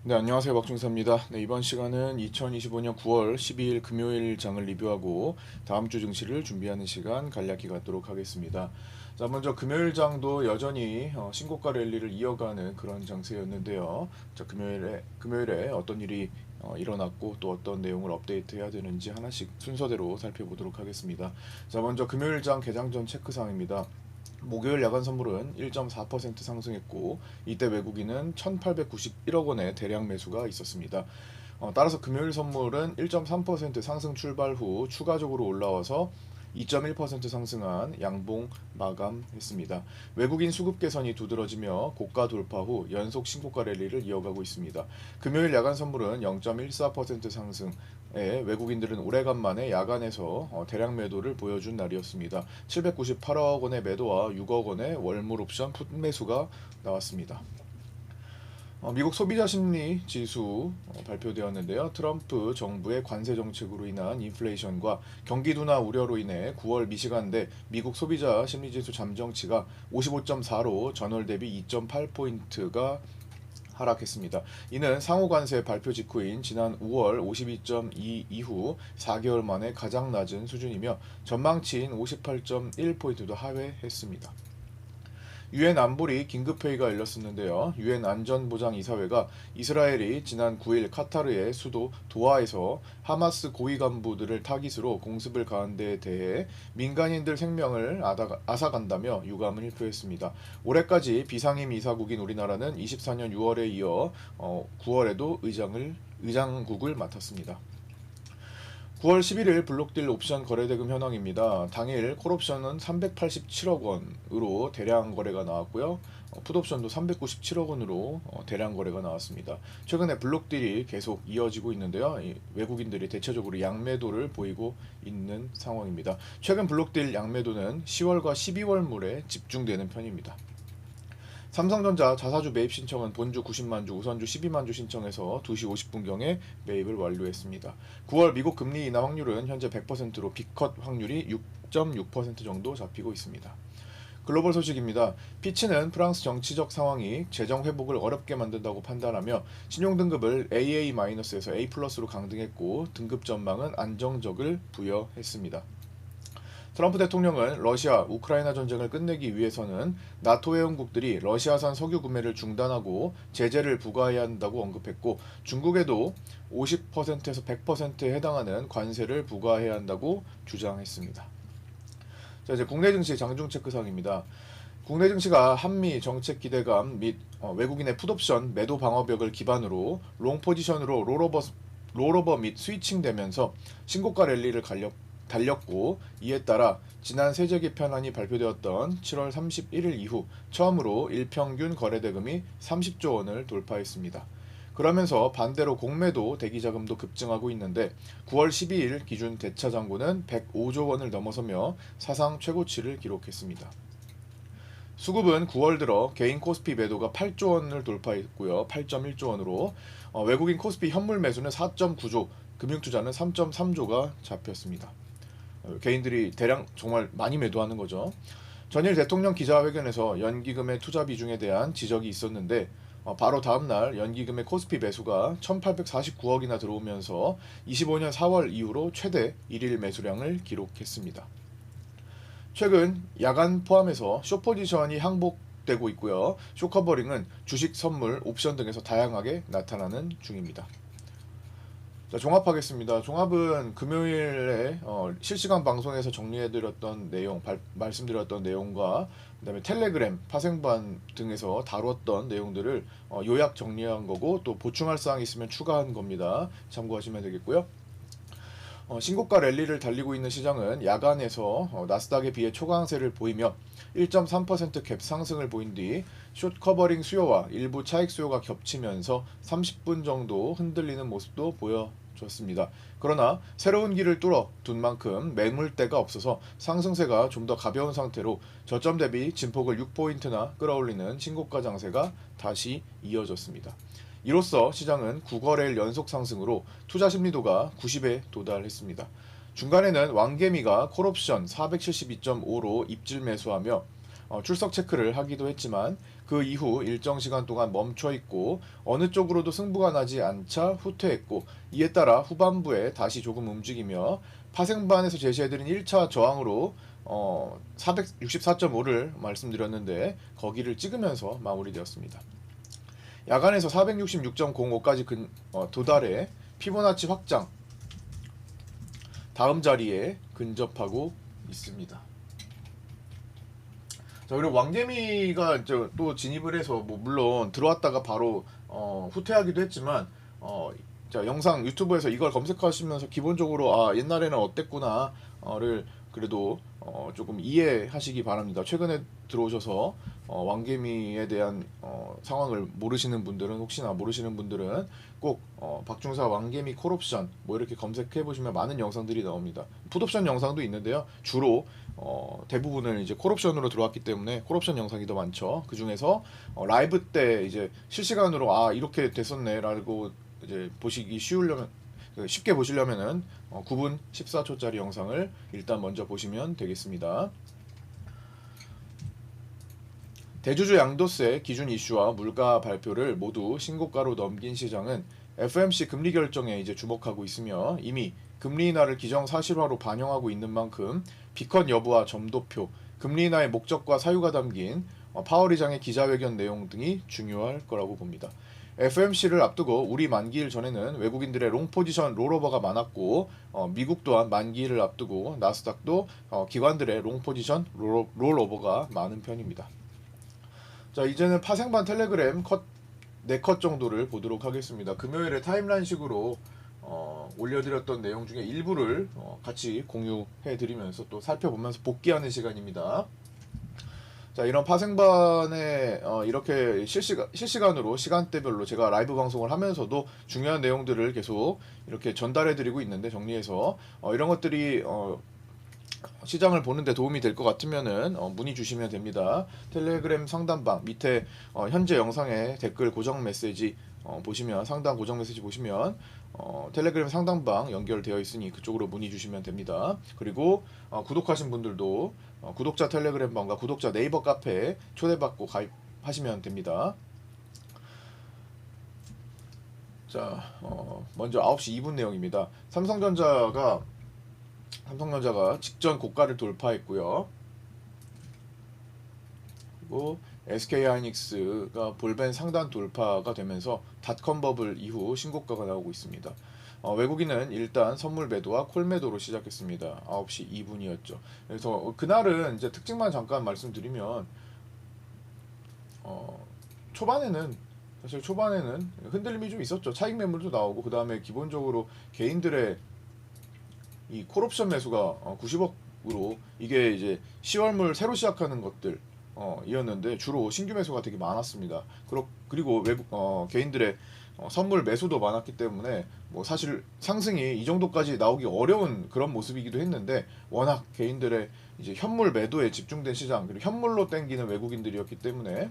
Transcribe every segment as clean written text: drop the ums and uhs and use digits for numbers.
네, 안녕하세요. 박중사입니다. 네, 이번 시간은 2025년 9월 12일 금요일 장을 리뷰하고 다음 주 증시를 준비하는 시간 간략히 갖도록 하겠습니다. 자, 먼저 금요일 장도 여전히 신고가 랠리를 이어가는 그런 장세였는데요. 자, 금요일에 어떤 일이 일어났고 또 어떤 내용을 업데이트해야 되는지 하나씩 순서대로 살펴보도록 하겠습니다. 자, 먼저 금요일 장 개장 전 체크사항입니다. 목요일 야간 선물은 1.4% 상승했고 이때 외국인은 1,891억 원의 대량 매수가 있었습니다. 따라서 금요일 선물은 1.3% 상승 출발 후 추가적으로 올라와서 2.1% 상승한 양봉 마감했습니다. 외국인 수급 개선이 두드러지며 고가 돌파 후 연속 신고가 랠리를 이어가고 있습니다. 금요일 야간 선물은 0.14% 상승, 외국인들은 오래간만에 야간에서 대량 매도를 보여준 날이었습니다. 798억 원의 매도와 6억 원의 월물 옵션 풋 매수가 나왔습니다. 미국 소비자 심리 지수 발표되었는데요. 트럼프 정부의 관세 정책으로 인한 인플레이션과 경기 둔화 우려로 인해 9월 미시간대 미국 소비자 심리 지수 잠정치가 55.4로 전월 대비 2.8포인트가 하락했습니다. 이는 상호 관세 발표 직후인 지난 5월 52.2 이후 4개월 만에 가장 낮은 수준이며 전망치인 58.1포인트도 하회했습니다. 유엔 안보리 긴급회의가 열렸었는데요. 유엔 안전보장이사회가 이스라엘이 지난 9일 카타르의 수도 도하에서 하마스 고위 간부들을 타깃으로 공습을 가한 데에 대해 민간인들 생명을 앗아간다며 유감을 표했습니다. 올해까지 비상임 이사국인 우리나라는 24년 6월에 이어 9월에도 의장국을 맡았습니다. 9월 11일 블록딜 옵션 거래대금 현황입니다. 당일 콜옵션은 387억 원으로 대량 거래가 나왔고요. 풋옵션도 397억 원으로 대량 거래가 나왔습니다. 최근에 블록딜이 계속 이어지고 있는데요. 외국인들이 대체적으로 양매도를 보이고 있는 상황입니다. 최근 블록딜 양매도는 10월과 12월물에 집중되는 편입니다. 삼성전자 자사주 매입 신청은 본주 90만 주, 우선주 12만 주 신청해서 2시 50분경에 매입을 완료했습니다. 9월 미국 금리 인하 확률은 현재 100%로 B컷 확률이 6.6% 정도 잡히고 있습니다. 글로벌 소식입니다. 피치는 프랑스 정치적 상황이 재정 회복을 어렵게 만든다고 판단하며 신용등급을 AA-에서 A+로 강등했고 등급 전망은 안정적을 부여했습니다. 트럼프 대통령은 러시아, 우크라이나 전쟁을 끝내기 위해서는 나토 회원국들이 러시아산 석유 구매를 중단하고 제재를 부과해야 한다고 언급했고 중국에도 50%에서 100%에 해당하는 관세를 부과해야 한다고 주장했습니다. 자, 이제 국내 증시 장중 체크상입니다. 국내 증시가 한미 정책 기대감 및 외국인의 풋옵션 매도 방어벽을 기반으로 롱 포지션으로 롤오버 및 스위칭되면서 신고가 랠리를 달렸고 이에 따라 지난 세제 개편안이 발표되었던 7월 31일 이후 처음으로 일평균 거래대금이 30조 원을 돌파했습니다. 그러면서 반대로 공매도 대기자금도 급증하고 있는데 9월 12일 기준 대차장고는 105조 원을 넘어서며 사상 최고치를 기록했습니다. 수급은 9월 들어 개인 코스피 매도가 8조 원을 돌파했고요. 8.1조 원으로 외국인 코스피 현물 매수는 4.9조, 금융투자는 3.3조가 잡혔습니다. 개인들이 대량 정말 많이 매도하는 거죠. 전일 대통령 기자회견에서 연기금의 투자 비중에 대한 지적이 있었는데 바로 다음날 연기금의 코스피 매수가 1849억이나 들어오면서 25년 4월 이후로 최대 1일 매수량을 기록했습니다. 최근 야간 포함해서 숏포지션이 항복되고 있고요. 숏커버링은 주식, 선물, 옵션 등에서 다양하게 나타나는 중입니다. 자, 종합하겠습니다. 종합은 금요일에 실시간 방송에서 정리해드렸던 내용, 말씀드렸던 내용과 그다음에 텔레그램, 파생반 등에서 다뤘던 내용들을 요약 정리한 거고 또 보충할 사항이 있으면 추가한 겁니다. 참고하시면 되겠고요. 신고가 랠리를 달리고 있는 시장은 야간에서 나스닥에 비해 초강세를 보이며 1.3%캡 상승을 보인 뒤 숏 커버링 수요와 일부 차익 수요가 겹치면서 30분 정도 흔들리는 모습도 보여줬습니다. 그러나 새로운 길을 뚫어둔 만큼 매물대가 없어서 상승세가 좀 더 가벼운 상태로 저점 대비 진폭을 6포인트나 끌어올리는 신고가 장세가 다시 이어졌습니다. 이로써 시장은 9거래일 연속 상승으로 투자 심리도가 90에 도달했습니다. 중간에는 왕개미가 콜옵션 472.5로 입질 매수하며 출석 체크를 하기도 했지만 그 이후 일정 시간 동안 멈춰 있고 어느 쪽으로도 승부가 나지 않자 후퇴했고, 이에 따라 후반부에 다시 조금 움직이며 파생반에서 제시해드린 1차 저항으로 464.5를 말씀드렸는데 거기를 찍으면서 마무리되었습니다. 야간에서 466.05까지 도달해 피보나치 확장, 다음 자리에 근접하고 있습니다. 자, 그리고 왕개미가 또 진입을 해서 뭐 물론 들어왔다가 바로 후퇴하기도 했지만, 자, 영상 유튜브에서 이걸 검색하시면서 기본적으로 옛날에는 어땠구나를 그래도 조금 이해하시기 바랍니다. 최근에 들어오셔서 왕개미에 대한 상황을 모르시는 분들은, 혹시나 모르시는 분들은 꼭 박중사 왕개미 콜옵션 뭐 이렇게 검색해 보시면 많은 영상들이 나옵니다. 풋옵션 영상도 있는데요. 주로 대부분은 이제 콜옵션으로 들어왔기 때문에 콜옵션 영상이 더 많죠. 그 중에서 라이브 때 이제 실시간으로 이렇게 됐었네라고 이제 보시기 쉽게 보시려면은 9분 14초짜리 영상을 일단 먼저 보시면 되겠습니다. 대주주 양도세 기준 이슈와 물가 발표를 모두 신고가로 넘긴 시장은 FOMC 금리 결정에 이제 주목하고 있으며, 이미 금리 인하를 기정사실화로 반영하고 있는 만큼 비컨 여부와 점도표, 금리 인하의 목적과 사유가 담긴 파월 의장의 기자회견 내용 등이 중요할 거라고 봅니다. FOMC를 앞두고 우리 만기일 전에는 외국인들의 롱 포지션 롤오버가 많았고, 미국 또한 만기일을 앞두고 나스닥도 기관들의 롱 포지션 롤오버가 많은 편입니다. 자, 이제는 파생반 텔레그램 4컷 정도를 보도록 하겠습니다. 금요일에 타임라인식으로 올려드렸던 내용 중에 일부를 같이 공유해드리면서 또 살펴보면서 복귀하는 시간입니다. 자, 이런 파생반에 이렇게 실시간으로 시간대별로 제가 라이브 방송을 하면서도 중요한 내용들을 계속 이렇게 전달해드리고 있는데, 정리해서 이런 것들이 시장을 보는데 도움이 될 것 같으면은 문의 주시면 됩니다. 텔레그램 상단방 밑에 현재 영상의 댓글 고정 메시지 보시면, 상단 고정 메시지 보시면 텔레그램 상단방 연결되어 있으니 그쪽으로 문의 주시면 됩니다. 그리고 구독하신 분들도 구독자 텔레그램 방과 구독자 네이버 카페에 초대받고 가입하시면 됩니다. 자, 먼저 9시 2분 내용입니다. 삼성전자가 직전 고가를 돌파했고요. 그리고 SK하이닉스가 볼벤 상단 돌파가 되면서 닷컴 버블 이후 신고가가 나오고 있습니다. 외국인은 일단 선물 매도와 콜 매도로 시작했습니다. 9시 2분이었죠. 그래서 그날은 이제 특징만 잠깐 말씀드리면, 사실 초반에는 흔들림이 좀 있었죠. 차익 매물도 나오고, 그 다음에 기본적으로 개인들의 이 콜옵션 매수가 90억으로, 이게 이제 10월물 새로 시작하는 것들 이었는데 주로 신규 매수가 되게 많았습니다. 그리고 외국 개인들의 선물 매수도 많았기 때문에 뭐 사실 상승이 이 정도까지 나오기 어려운 그런 모습이기도 했는데, 워낙 개인들의 이제 현물 매도에 집중된 시장, 그리고 현물로 땡기는 외국인들이었기 때문에,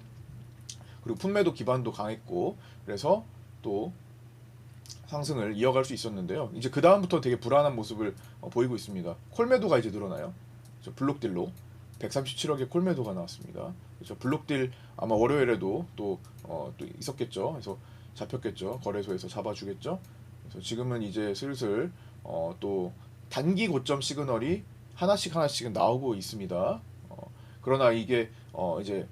그리고 풋매도 기반도 강했고, 그래서 또 상승을 이어갈 수 있었는데요. 이제 그 다음부터 되게 불안한 모습을 보이고 있습니다. 콜매도가 이제 늘어나요. 블록딜로 137억의 콜매도가 나왔습니다. 그렇죠. 블록딜 아마 월요일에도 또 있었겠죠. 그래서 잡혔겠죠. 거래소에서 잡아주겠죠. 그래서 지금은 이제 슬슬 또 단기 고점 시그널이 하나씩은 나오고 있습니다. 그러나 이게 이제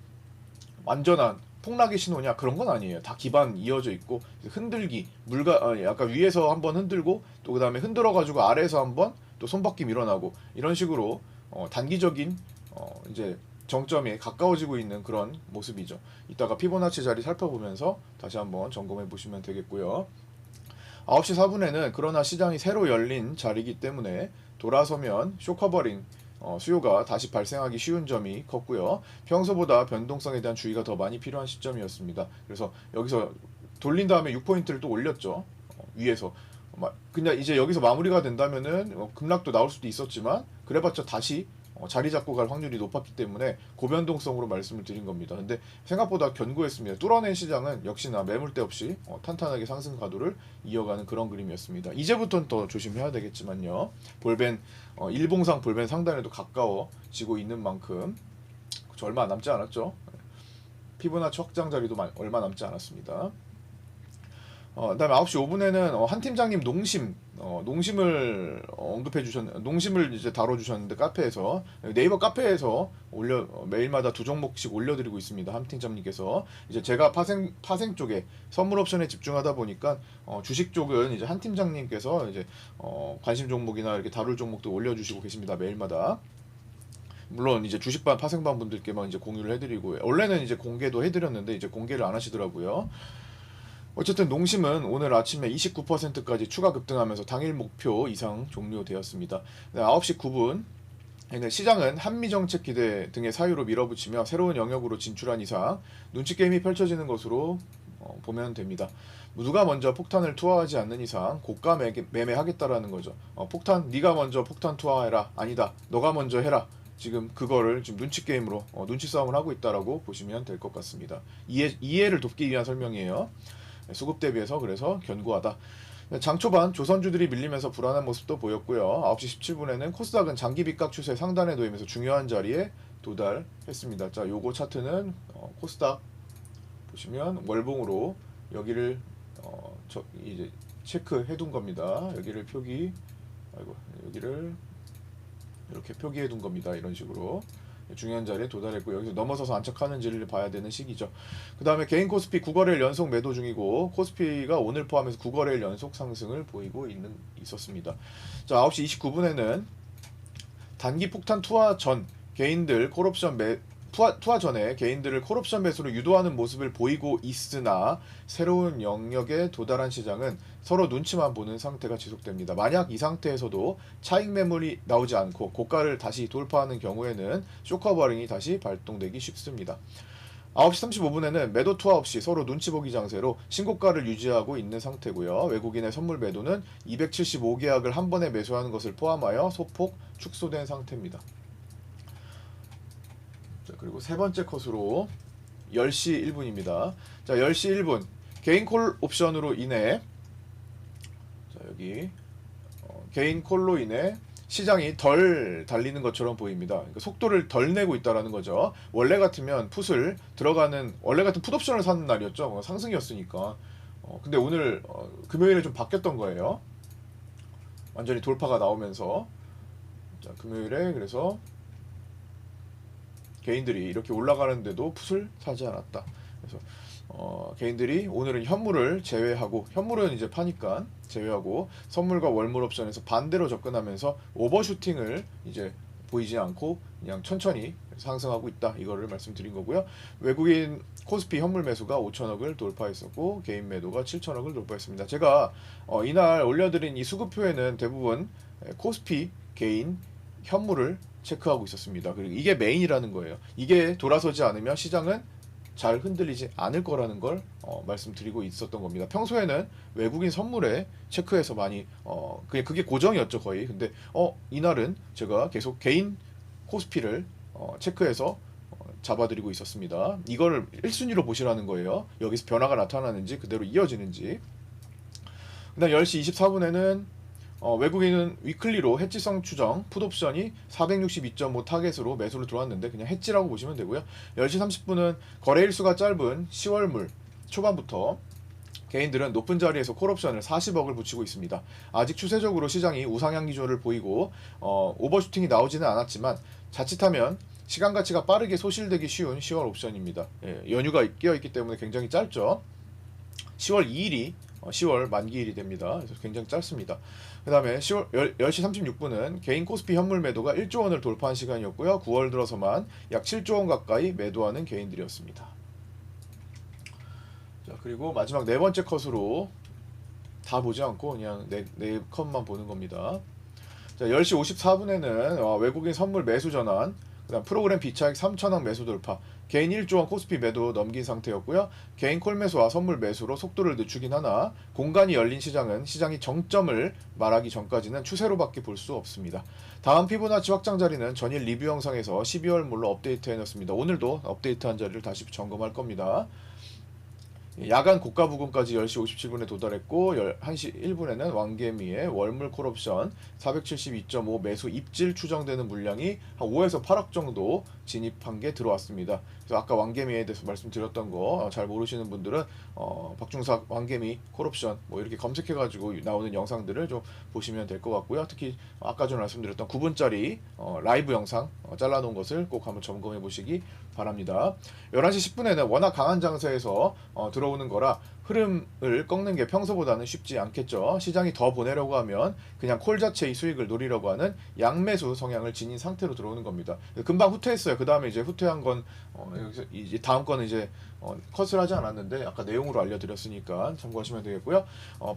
완전한 폭락의 신호냐, 그런 건 아니에요. 다 기반 이어져 있고, 흔들기, 약간 위에서 한번 흔들고 또 그 다음에 흔들어 가지고 아래에서 한번 또 손바뀜 일어나고, 이런 식으로 단기적인 이제 정점에 가까워지고 있는 그런 모습이죠. 이따가 피보나치 자리 살펴보면서 다시 한번 점검해 보시면 되겠고요. 9시 4분에는 그러나 시장이 새로 열린 자리이기 때문에 돌아서면 쇼커버링 수요가 다시 발생하기 쉬운 점이 컸고요. 평소보다 변동성에 대한 주의가 더 많이 필요한 시점이었습니다. 그래서 여기서 돌린 다음에 6포인트를 또 올렸죠. 위에서. 그냥 이제 여기서 마무리가 된다면은 급락도 나올 수도 있었지만, 그래봤자 다시 자리 잡고 갈 확률이 높았기 때문에 고변동성으로 말씀을 드린 겁니다. 근데 생각보다 견고했습니다. 뚫어낸 시장은 역시나 매물대 없이 탄탄하게 상승 가도를 이어가는 그런 그림이었습니다. 이제부터는 더 조심해야 되겠지만요. 볼벤 일봉상 볼벤 상단에도 가까워지고 있는 만큼 얼마 남지 않았죠. 피보나치 확장 자리도 얼마 남지 않았습니다. 그다음에 9시 5분에는 한 팀장님 농심을 언급해 주셨, 농심을 이제 다뤄주셨는데 카페에서 네이버 카페에서 매일마다 두 종목씩 올려드리고 있습니다. 한 팀장님께서 이제 제가 파생 쪽에 선물 옵션에 집중하다 보니까 주식 쪽은 이제 한 팀장님께서 이제 관심 종목이나 이렇게 다룰 종목도 올려주시고 계십니다. 매일마다. 물론 이제 주식반 파생반 분들께만 이제 공유를 해드리고 원래는 이제 공개도 해드렸는데 이제 공개를 안 하시더라고요. 어쨌든 농심은 오늘 아침에 29%까지 추가 급등하면서 당일 목표 이상 종료되었습니다. 9시 9분 시장은 한미정책 기대 등의 사유로 밀어붙이며 새로운 영역으로 진출한 이상 눈치게임이 펼쳐지는 것으로 보면 됩니다. 누가 먼저 폭탄을 투하하지 않는 이상 고가 매매하겠다라는 거죠. 폭탄 네가 먼저 폭탄 투하해라. 아니다. 너가 먼저 해라. 지금 그거를 지금 눈치 게임으로 눈치 싸움을 하고 있다라고 보시면 될 것 같습니다. 이해를 돕기 위한 설명이에요. 수급 대비해서 그래서 견고하다. 장 초반 조선주들이 밀리면서 불안한 모습도 보였고요. 9시 17분에는 코스닥은 장기 빗각 추세 상단에 놓이면서 중요한 자리에 도달했습니다. 자, 요거 차트는 코스닥 보시면 월봉으로 여기를 이제 체크해 둔 겁니다. 여기를 여기를 이렇게 표기해 둔 겁니다. 이런 식으로. 중요한 자리에 도달했고 여기서 넘어서서 안착하는지를 봐야 되는 시기죠. 그 다음에 개인 코스피 9거래일 연속 매도 중이고 코스피가 오늘 포함해서 9거래일 연속 상승을 보이고 있었습니다. 자, 9시 29분에는 단기 폭탄 투하 전 개인들 투하 전에 개인들을 콜옵션 매수로 유도하는 모습을 보이고 있으나 새로운 영역에 도달한 시장은 서로 눈치만 보는 상태가 지속됩니다. 만약 이 상태에서도 차익 매물이 나오지 않고 고가를 다시 돌파하는 경우에는 쇼커버링이 다시 발동되기 쉽습니다. 9시 35분에는 매도 투하 없이 서로 눈치 보기 장세로 신고가를 유지하고 있는 상태고요. 외국인의 선물 매도는 275계약을 한 번에 매수하는 것을 포함하여 소폭 축소된 상태입니다. 자, 그리고 세 번째 컷으로 10시 1분입니다. 자, 10시 1분 개인 콜 옵션으로 인해 여기 개인 콜로 인해 시장이 덜 달리는 것처럼 보입니다. 그러니까 속도를 덜 내고 있다라는 거죠. 원래 같으면 원래 같은 풋옵션을 사는 날이었죠. 상승이었으니까. 근데 오늘 금요일에 좀 바뀌었던 거예요. 완전히 돌파가 나오면서 자, 금요일에 그래서 개인들이 이렇게 올라가는데도 풋을 사지 않았다. 그래서 개인들이 오늘은 현물을 제외하고 현물은 이제 파니까 제외하고 선물과 월물 옵션에서 반대로 접근하면서 오버슈팅을 이제 보이지 않고 그냥 천천히 상승하고 있다. 이거를 말씀드린 거고요. 외국인 코스피 현물 매수가 5천억을 돌파했었고 개인 매도가 7천억을 돌파했습니다. 제가 이날 올려드린 이 수급표에는 대부분 코스피 개인 현물을 체크하고 있었습니다. 그리고 이게 메인이라는 거예요. 이게 돌아서지 않으면 시장은 잘 흔들리지 않을 거라는 걸 말씀드리고 있었던 겁니다. 평소에는 외국인 선물에 체크해서 많이 그게 고정이었죠 거의. 근데 이날은 제가 계속 개인 코스피를 체크해서 잡아드리고 있었습니다. 이걸 1순위로 보시라는 거예요. 여기서 변화가 나타나는지 그대로 이어지는지. 그다음 10시 24분에는 외국인은 위클리로 해지성 추정 풋옵션이 462.5 타겟으로 매수를 들어왔는데 그냥 해지라고 보시면 되고요. 10시 30분은 거래일수가 짧은 10월물 초반부터 개인들은 높은 자리에서 콜옵션을 40억을 붙이고 있습니다. 아직 추세적으로 시장이 우상향 기조를 보이고 오버슈팅이 나오지는 않았지만 자칫하면 시간 가치가 빠르게 소실되기 쉬운 10월 옵션입니다. 연휴가 끼어있기 때문에 굉장히 짧죠. 10월 2일이 10월 만기일이 됩니다. 그래서 굉장히 짧습니다. 그 다음에 10시 36분은 개인 코스피 현물 매도가 1조 원을 돌파한 시간이었고요. 9월 들어서만 약 7조 원 가까이 매도하는 개인들이었습니다. 자, 그리고 마지막 네 번째 컷으로 다 보지 않고 그냥 네 컷만 보는 겁니다. 자, 10시 54분에는 외국인 선물 매수 전환, 그다음 프로그램 비차익 3천억 매수 돌파, 개인 1조원 코스피 매도 넘긴 상태였고요. 개인 콜 매수와 선물 매수로 속도를 늦추긴 하나 공간이 열린 시장은 시장이 정점을 말하기 전까지는 추세로밖에 볼 수 없습니다. 다음 피보나치 확장 자리는 전일 리뷰 영상에서 12월 물로 업데이트 해놨습니다. 오늘도 업데이트한 자리를 다시 점검할 겁니다. 야간 고가 부근까지 10시 57분에 도달했고 1시 1분에는 왕개미의 월물 콜옵션 472.5 매수 입질 추정되는 물량이 한 5에서 8억 정도 진입한 게 들어왔습니다. 그래서 아까 왕개미에 대해서 말씀드렸던 거 잘 모르시는 분들은 박중삭 왕개미 콜옵션 뭐 이렇게 검색해가지고 나오는 영상들을 좀 보시면 될 것 같고요. 특히 아까 전에 말씀드렸던 9분짜리 라이브 영상 잘라놓은 것을 꼭 한번 점검해 보시기 바랍니다. 11시 10분에는 워낙 강한 장세에서 들어오는 거라 흐름을 꺾는 게 평소보다는 쉽지 않겠죠. 시장이 더 보내려고 하면 그냥 콜 자체의 수익을 노리려고 하는 양매수 성향을 지닌 상태로 들어오는 겁니다. 금방 후퇴했어요. 그 다음에 이제 후퇴한 건 여기서 이제 다음 거는 이제 컷을 하지 않았는데 아까 내용으로 알려드렸으니까 참고하시면 되겠고요.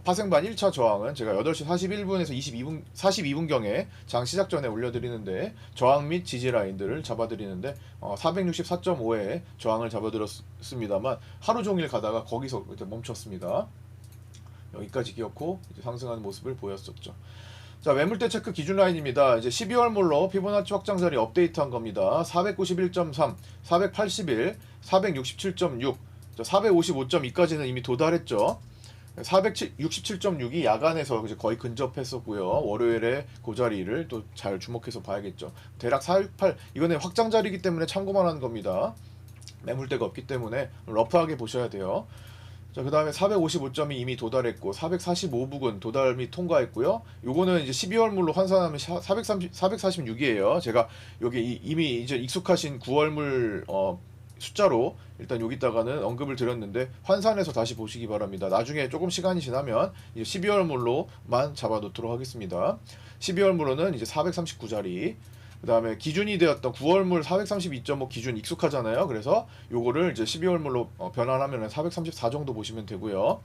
파생반 1차 저항은 제가 8시 41분에서 42분경에 장 시작 전에 올려드리는데 저항 및 지지 라인들을 잡아드리는데 464.5에 저항을 잡아드렸습니다만 하루 종일 가다가 거기서 이제 멈췄습니다. 여기까지 기억고 이제 상승하는 모습을 보였었죠. 자, 매물대 체크 기준 라인입니다. 이제 12월 몰로 피보나치 확장 자리 업데이트한 겁니다. 491.3, 481, 467.6, 455.2까지는 이미 도달했죠. 467.6이 야간에서 이제 거의 근접했었고요. 월요일에 그 자리를 또 잘 주목해서 봐야겠죠. 대략 468 이거는 확장 자리이기 때문에 참고만 하는 겁니다. 매물대가 없기 때문에 러프하게 보셔야 돼요. 자, 그 다음에 455점이 이미 도달했고 445부근 도달 및 통과했고요. 요거는 이제 12월물로 환산하면 446이에요. 제가 여기 이미 이제 익숙하신 9월물 숫자로 일단 여기다가는 언급을 드렸는데 환산해서 다시 보시기 바랍니다. 나중에 조금 시간이 지나면 이제 12월물로만 잡아놓도록 하겠습니다. 12월물로는 이제 439자리, 그 다음에 기준이 되었던 9월물 432.5 기준 익숙하잖아요. 그래서 요거를 이제 12월물로 변환하면 434 정도 보시면 되고요.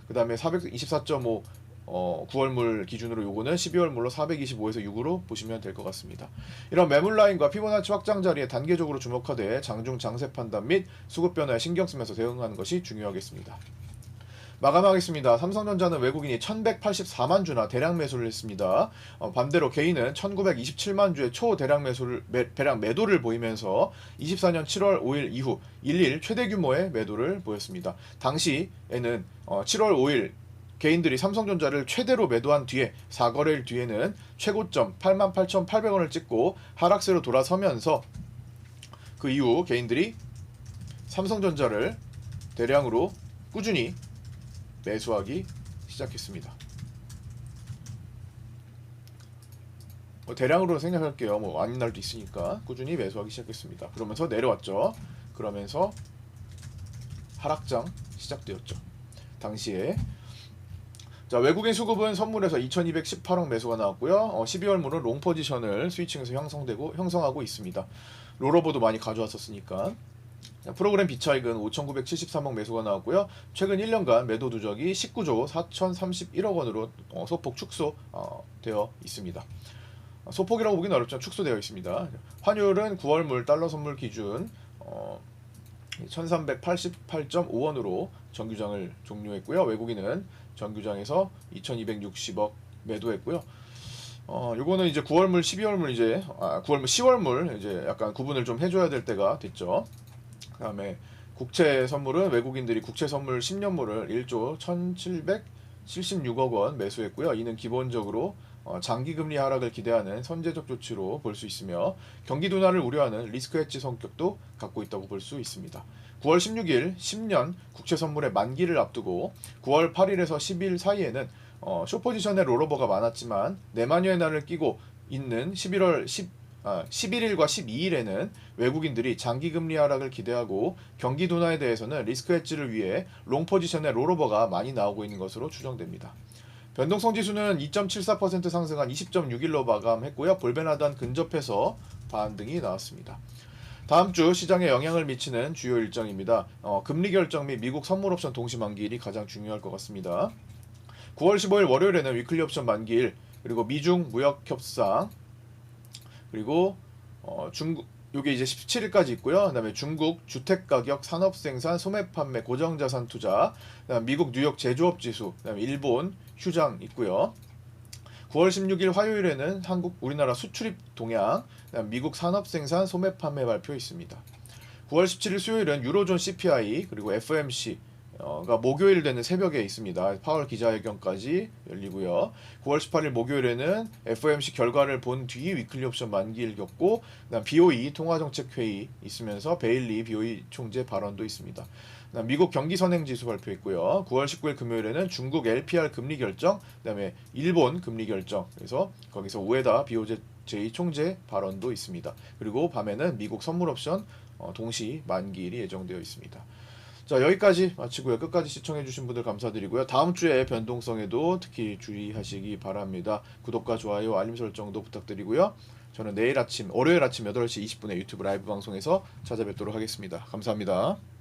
그 다음에 424.5 9월물 기준으로 요거는 12월물로 425에서 6으로 보시면 될 것 같습니다. 이런 매물 라인과 피보나치 확장 자리에 단계적으로 주목하되 장중 장세 판단 및 수급 변화에 신경 쓰면서 대응하는 것이 중요하겠습니다. 마감하겠습니다. 삼성전자는 외국인이 1184만 주나 대량 매수를 했습니다. 반대로 개인은 1927만 주의 초대량 대량 매도를 보이면서 24년 7월 5일 이후 1일 최대 규모의 매도를 보였습니다. 당시에는 7월 5일 개인들이 삼성전자를 최대로 매도한 뒤에 4거래일 뒤에는 최고점 88,800원을 찍고 하락세로 돌아서면서 그 이후 개인들이 삼성전자를 대량으로 꾸준히 매수하기 시작했습니다. 대량으로 생각할게요. 뭐 아닌 날도 있으니까 꾸준히 매수하기 시작했습니다. 그러면서 내려왔죠. 그러면서 하락장 시작되었죠. 당시에 자, 외국인 수급은 선물에서 2218억 매수가 나왔고요. 12월물은 롱 포지션을 스위칭해서 형성하고 있습니다. 롤오버도 많이 가져왔었으니까. 자, 프로그램 비차익은 5,973억 매수가 나왔고요. 최근 1년간 매도 누적이 19조 4,031억 원으로 소폭 축소되어 있습니다. 소폭이라고 보기는 어렵지만 축소되어 있습니다. 환율은 9월물 달러 선물 기준 1388.5원으로 정규장을 종료했고요. 외국인은 정규장에서 2260억 매도했고요. 요거는 이제 9월물, 12월물 이제 9월물, 10월물 이제 약간 구분을 좀 해줘야 될 때가 됐죠. 그다음에 국채 선물은 외국인들이 국채 선물 10년물을 1조 1776억 원 매수했고요. 이는 기본적으로 장기 금리 하락을 기대하는 선제적 조치로 볼 수 있으며 경기 둔화를 우려하는 리스크 헤지 성격도 갖고 있다고 볼 수 있습니다. 9월 16일 10년 국채 선물의 만기를 앞두고 9월 8일에서 10일 사이에는 숏포지션의 롤오버가 많았지만 내만여의 날을 끼고 있는 11일과 12일에는 외국인들이 장기 금리 하락을 기대하고 경기 둔화에 대해서는 리스크 헤지를 위해 롱 포지션의 롤오버가 많이 나오고 있는 것으로 추정됩니다. 변동성 지수는 2.74% 상승한 20.61로 마감했고요. 볼벤하단 근접해서 반등이 나왔습니다. 다음 주 시장에 영향을 미치는 주요 일정입니다. 금리 결정 및 미국 선물 옵션 동시 만기일이 가장 중요할 것 같습니다. 9월 15일 월요일에는 위클리 옵션 만기일, 그리고 미중 무역 협상, 그리고 중국 요게 이제 17일까지 있고요. 그다음에 중국 주택 가격, 산업 생산, 소매 판매, 고정 자산 투자, 그다음 미국 뉴욕 제조업 지수, 그다음에 일본 휴장 있고요. 9월 16일 화요일에는 우리나라 수출입 동향, 그다음 미국 산업 생산, 소매 판매 발표 있습니다. 9월 17일 수요일은 유로존 CPI, 그리고 FMC 가 목요일 되는 새벽에 있습니다. 파월 기자회견까지 열리고요. 9월 18일 목요일에는 FOMC 결과를 본 뒤 위클리 옵션 만기일 겪고 그다음 BOE 통화정책회의 있으면서 베일리 BOE 총재 발언도 있습니다. 그다음 미국 경기 선행지수 발표했고요. 9월 19일 금요일에는 중국 LPR 금리 결정, 그다음에 일본 금리 결정. 그래서 거기서 우에다 BOJ 제2총재 발언도 있습니다. 그리고 밤에는 미국 선물 옵션 동시 만기일이 예정되어 있습니다. 자, 여기까지 마치고요. 끝까지 시청해주신 분들 감사드리고요. 다음 주에 변동성에도 특히 주의하시기 바랍니다. 구독과 좋아요, 알림 설정도 부탁드리고요. 저는 내일 아침, 월요일 아침 8시 20분에 유튜브 라이브 방송에서 찾아뵙도록 하겠습니다. 감사합니다.